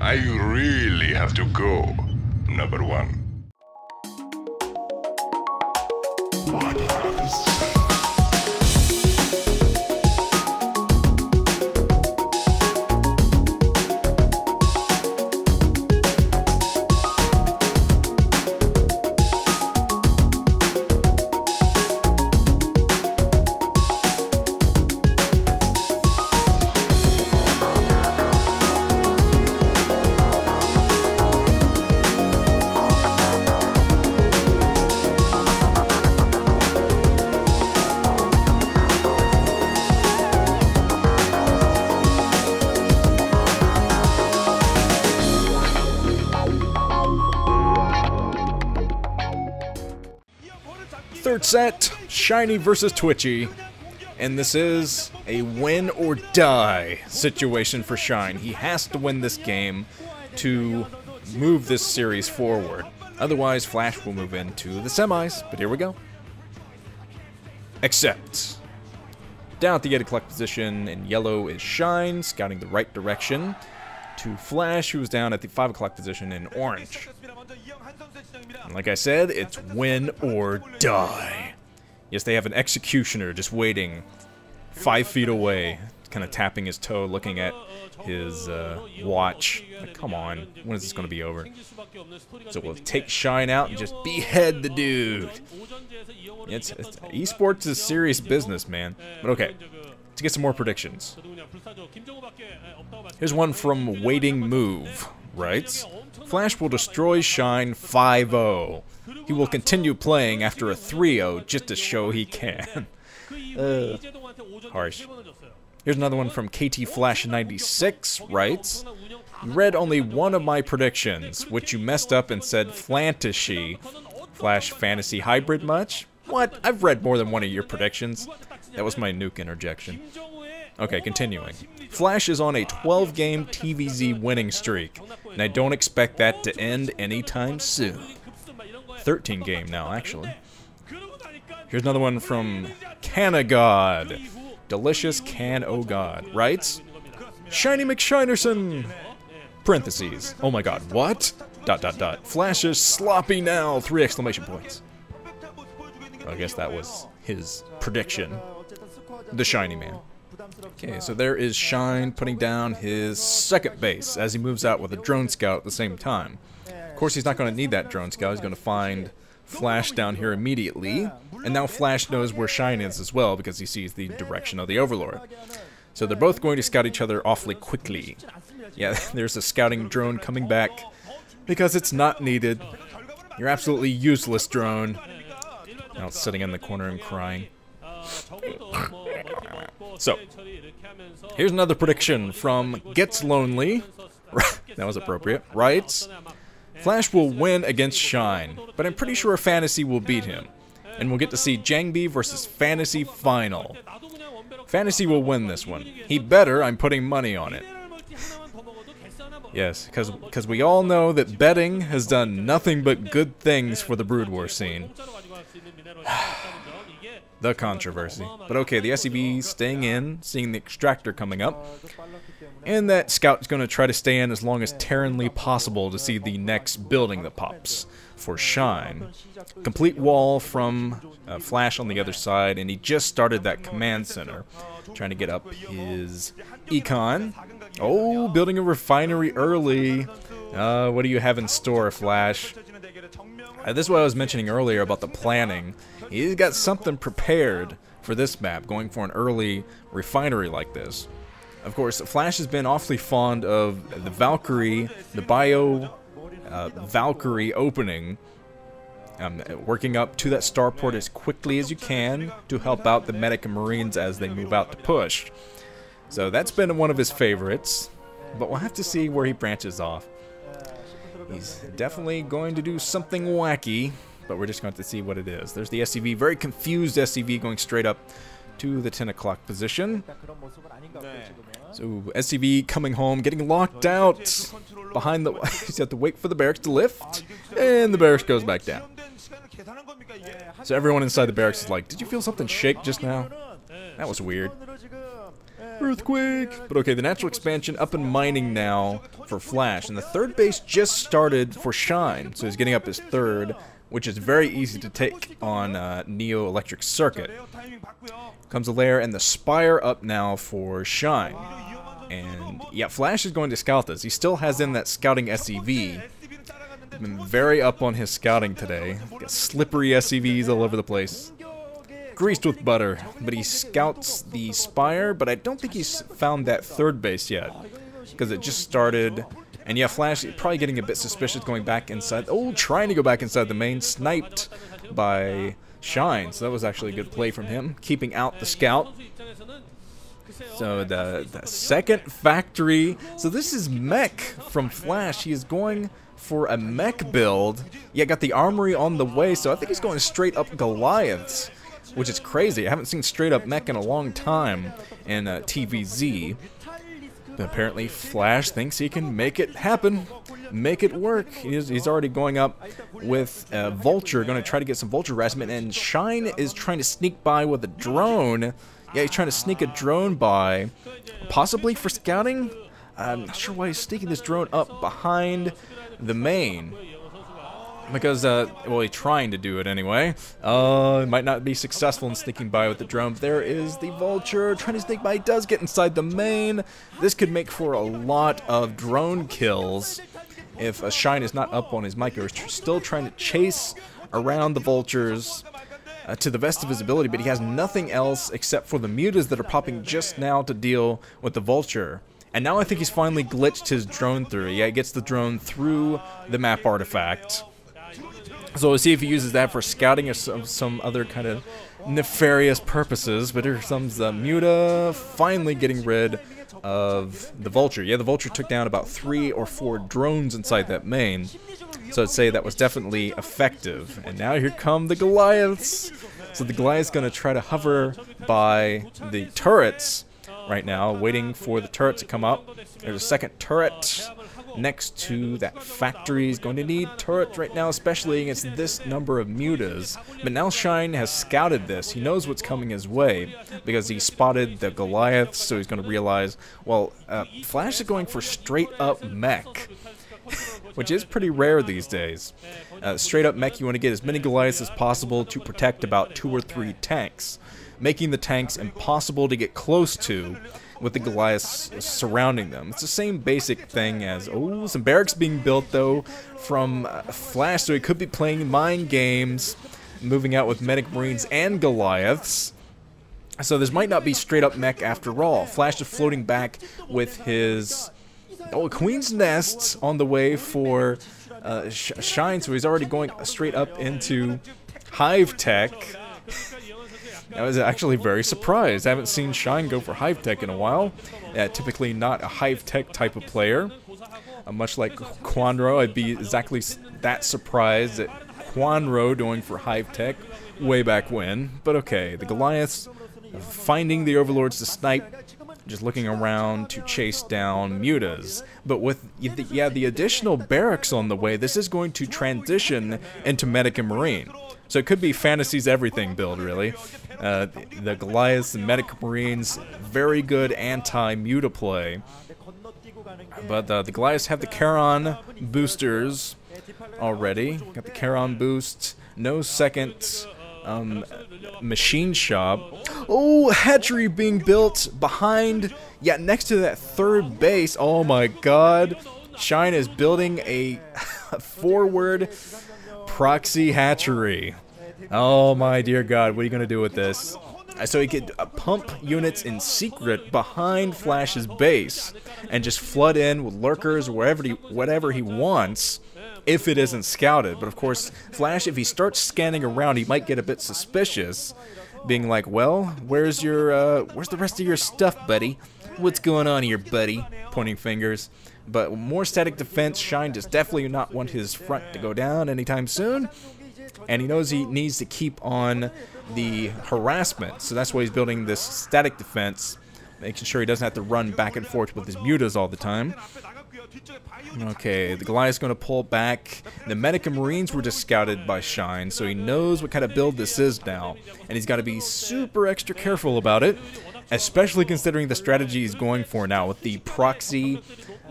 I really have to go, number one. Third set, Shiny versus Twitchy, and this is a win or die situation for Shine. He has to win this game to move this series forward. Otherwise, Flash will move into the semis, but here we go. Accept. Down at the 8 o'clock position in yellow is Shine, scouting the right direction, to Flash, who's down at the 5 o'clock position in orange. And like I said, it's win or die. Yes, they have an executioner just waiting 5 feet away, kind of tapping his toe, looking at his watch. Like, come on, when is this going to be over? So we'll take Shine out and just behead the dude. Esports is serious business, man. But okay, to get some more predictions. Here's one from Waiting Move, writes, Flash will destroy Shine 5-0. He will continue playing after a 3-0 just to show he can. Harsh. Here's another one from KT Flash 96, writes, you read only one of my predictions, which you messed up and said Flantashy. Flash Fantasy Hybrid much? What? I've read more than one of your predictions. That was my nuke interjection. Okay, continuing. Flash is on a 12-game TVZ winning streak, and I don't expect that to end anytime soon. 13-game now, actually. Here's another one from Canagod. Delicious Can O God, writes, Shiny McShinerson! Parentheses. Oh my god, what? ... Flash is sloppy now! 3 exclamation points. Well, I guess that was his prediction. The Shiny Man. Okay, so there is Shine putting down his second base as he moves out with a drone scout at the same time. Of course, he's not going to need that drone scout. He's going to find Flash down here immediately. And now Flash knows where Shine is as well because he sees the direction of the Overlord. So they're both going to scout each other awfully quickly. Yeah, there's a scouting drone coming back because it's not needed. You're absolutely useless, drone. Now it's sitting in the corner and crying. So, here's another prediction from Gets Lonely. That was appropriate. Writes, Flash will win against Shine, but I'm pretty sure Fantasy will beat him. And we'll get to see Jangbi versus Fantasy final. Fantasy will win this one. He better, I'm putting money on it. Yes, because we all know that betting has done nothing but good things for the Brood War scene. The controversy. But okay, the SCV staying in, seeing the extractor coming up. And that scout's going to try to stay in as long as Terranly possible to see the next building that pops for Shine. Complete wall from Flash on the other side, and he just started that command center. Trying to get up his econ. Oh, building a refinery early. What do you have in store, Flash? This is what I was mentioning earlier about the planning. He's got something prepared for this map, going for an early refinery like this. Of course, Flash has been awfully fond of the Valkyrie, the Bio Valkyrie opening, working up to that starport as quickly as you can to help out the medic and Marines as they move out to push. So that's been one of his favorites, but we'll have to see where he branches off. He's definitely going to do something wacky, but we're just going to see what it is. There's the SCV, very confused SCV going straight up to the 10 o'clock position. So SCV coming home, getting locked out behind the... He's got to wait for the barracks to lift, and the barracks goes back down. So everyone inside the barracks is like, did you feel something shake just now? That was weird. Earthquake! But okay, the natural expansion up and mining now for Flash. And the third base just started for Shine. So he's getting up his third, which is very easy to take on Neo Electric Circuit. Comes a lair and the Spire up now for Shine. And yeah, Flash is going to scout this. He still has in that scouting SEV. Been very up on his scouting today. Got slippery SEVs all over the place. Greased with butter. But he scouts the Spire, but I don't think he's found that third base yet. Because it just started. And yeah, Flash probably getting a bit suspicious going back inside. Oh, trying to go back inside the main. Sniped by Shine. So that was actually a good play from him. Keeping out the scout. So the second factory. So this is mech from Flash. He is going for a mech build. Yeah, got the armory on the way. So I think he's going straight up Goliaths, which is crazy. I haven't seen straight up mech in a long time in TVZ. But apparently Flash thinks he can make it happen, make it work. He's already going up with Vulture, going to try to get some Vulture harassment, and Shine is trying to sneak by with a drone. Yeah, he's trying to sneak a drone by, possibly for scouting. I'm not sure why he's sneaking this drone up behind the main. Because, well, he's trying to do it anyway. It might not be successful in sneaking by with the drone. There is the Vulture trying to sneak by. He does get inside the main. This could make for a lot of drone kills if Shine is not up on his mic. He's still trying to chase around the Vultures to the best of his ability, but he has nothing else except for the mutas that are popping just now to deal with the Vulture. And now I think he's finally glitched his drone through. Yeah, he gets the drone through the map artifact. So we'll see if he uses that for scouting or some other kind of nefarious purposes. But here comes the Muta finally getting rid of the Vulture. Yeah, the Vulture took down about 3 or 4 drones inside that main. So I'd say that was definitely effective. And now here come the Goliaths. So the Goliath's going to try to hover by the turrets right now, waiting for the turret to come up. There's a second turret next to that factory. He's going to need turrets right now, especially against this number of mutas. But now Shine has scouted this. He knows what's coming his way because he spotted the Goliaths, so he's going to realize, well, Flash is going for straight up mech, which is pretty rare these days. Straight up mech, you want to get as many Goliaths as possible to protect about 2 or 3 tanks, making the tanks impossible to get close to with the Goliaths surrounding them. It's the same basic thing as, oh, some barracks being built, though, from Flash, so he could be playing mind games, moving out with Medic Marines and Goliaths. So this might not be straight up mech after all. Flash is floating back with his Queen's Nest on the way for Shine, so he's already going straight up into Hive Tech. I was actually very surprised. I haven't seen Shine go for Hive Tech in a while. Typically not a Hive Tech type of player. Much like Quanro, I'd be exactly that surprised at Quanro going for Hive Tech way back when. But okay, the Goliaths finding the Overlords to snipe, just looking around to chase down mutas. But with the additional barracks on the way, this is going to transition into Medic and Marine. So it could be Fantasy's everything build, really. The Goliaths and Medic Marines, very good anti-muta play. But the Goliaths have the Charon boosters already. Got the Charon boost. No second machine shop. Oh, hatchery being built behind, yeah, next to that third base. Oh my god. Shine is building a forward proxy hatchery. Oh my dear god, what are you going to do with this? So he could pump units in secret behind Flash's base and just flood in with lurkers or whatever he wants if it isn't scouted. But of course, Flash, if he starts scanning around, he might get a bit suspicious, being like, well, where's the rest of your stuff, buddy? What's going on here, buddy? Pointing fingers. But more static defense, Shine does definitely not want his front to go down anytime soon. And he knows he needs to keep on the harassment. So that's why he's building this static defense, making sure he doesn't have to run back and forth with his mutas all the time. Okay, the Goliath's going to pull back. The Medic and Marines were just scouted by Shine, so he knows what kind of build this is now. And he's got to be super extra careful about it. especially considering the strategy he's going for now with the proxy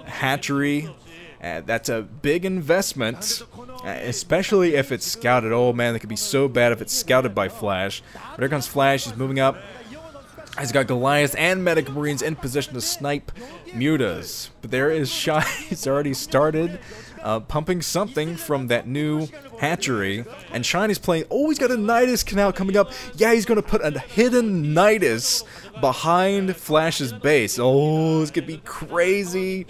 hatchery. That's a big investment, especially if it's scouted. Oh man, that could be so bad if it's scouted by Flash. But here comes Flash, he's moving up. He's got Goliath and Medic Marines in position to snipe Mutas. But there is Shy, he's already started pumping something from that new hatchery. And Shine is playing, oh, he's got a Nidus Canal coming up. Yeah, he's going to put a hidden Nidus behind Flash's base. Oh, it's going to be crazy.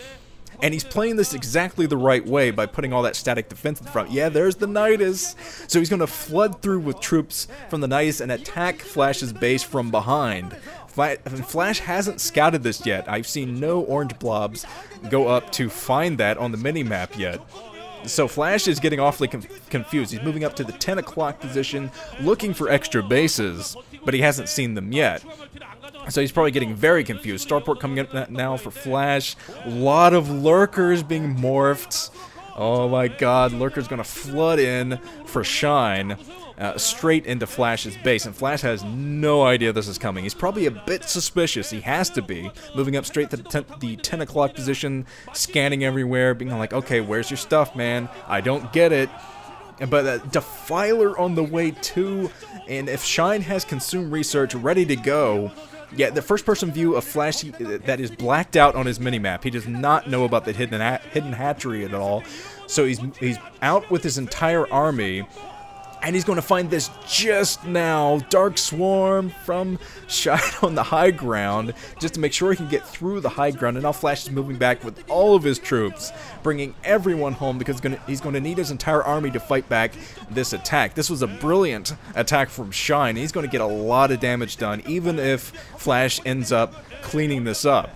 And he's playing this exactly the right way by putting all that static defense in front. Yeah, there's the Nidus. So he's going to flood through with troops from the Nidus and attack Flash's base from behind. Flash hasn't scouted this yet. I've seen no orange blobs go up to find that on the minimap yet. So Flash is getting awfully confused. He's moving up to the 10 o'clock position, looking for extra bases, but he hasn't seen them yet. So he's probably getting very confused. Starport coming up now for Flash. A lot of lurkers being morphed. Oh my god, lurkers gonna flood in for Shine. Straight into Flash's base, and Flash has no idea this is coming. He's probably a bit suspicious. He has to be. Moving up straight to the 10 o'clock position, scanning everywhere, being like, okay, where's your stuff, man? I don't get it. But Defiler on the way too, and if Shine has Consume Research ready to go, yeah, the first-person view of Flash that is blacked out on his minimap. He does not know about the hidden hatchery at all. So he's out with his entire army, and he's going to find this just now. Dark Swarm from Shine on the high ground, just to make sure he can get through the high ground. And now Flash is moving back with all of his troops, bringing everyone home because he's going to need his entire army to fight back this attack. This was a brilliant attack from Shine. He's going to get a lot of damage done, even if Flash ends up cleaning this up.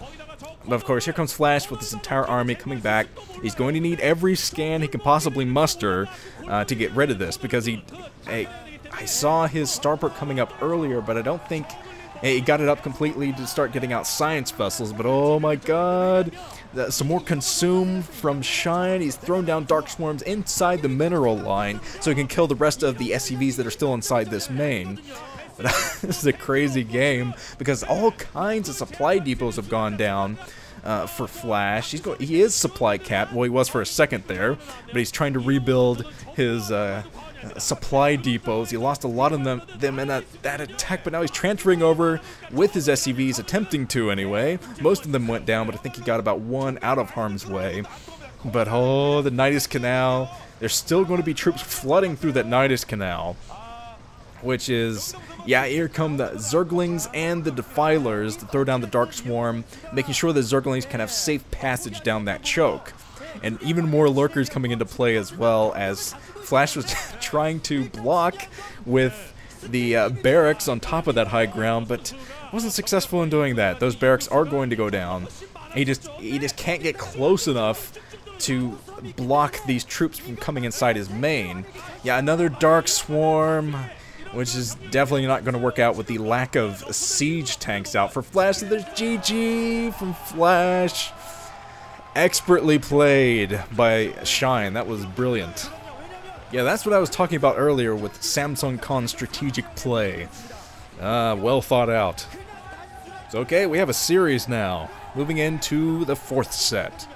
But of course, here comes Flash with his entire army coming back. He's going to need every scan he can possibly muster to get rid of this, because I saw his starport coming up earlier, but I don't think he got it up completely to start getting out science vessels. But oh my god, some more Consume from Shine. He's thrown down Dark Swarms inside the mineral line so he can kill the rest of the SCVs that are still inside this main. This is a crazy game because all kinds of supply depots have gone down for Flash. He is supply capped. Well, he was for a second there, but he's trying to rebuild his supply depots. He lost a lot of them in that attack, but now he's transferring over with his SCVs, attempting to anyway. Most of them went down, but I think he got about one out of harm's way. But oh, the Nidus Canal. There's still going to be troops flooding through that Nidus Canal, which is, yeah, here come the Zerglings and the Defilers to throw down the Dark Swarm, making sure the Zerglings can have safe passage down that choke. And even more lurkers coming into play as well, as Flash was trying to block with the barracks on top of that high ground, but wasn't successful in doing that. Those barracks are going to go down. He just can't get close enough to block these troops from coming inside his main. Yeah, another Dark Swarm, which is definitely not going to work out with the lack of siege tanks out for Flash. So there's GG from Flash. Expertly played by Shine. That was brilliant. Yeah, that's what I was talking about earlier with Samsung Khan's strategic play. Well thought out. So okay, we have a series now. Moving into the 4th set.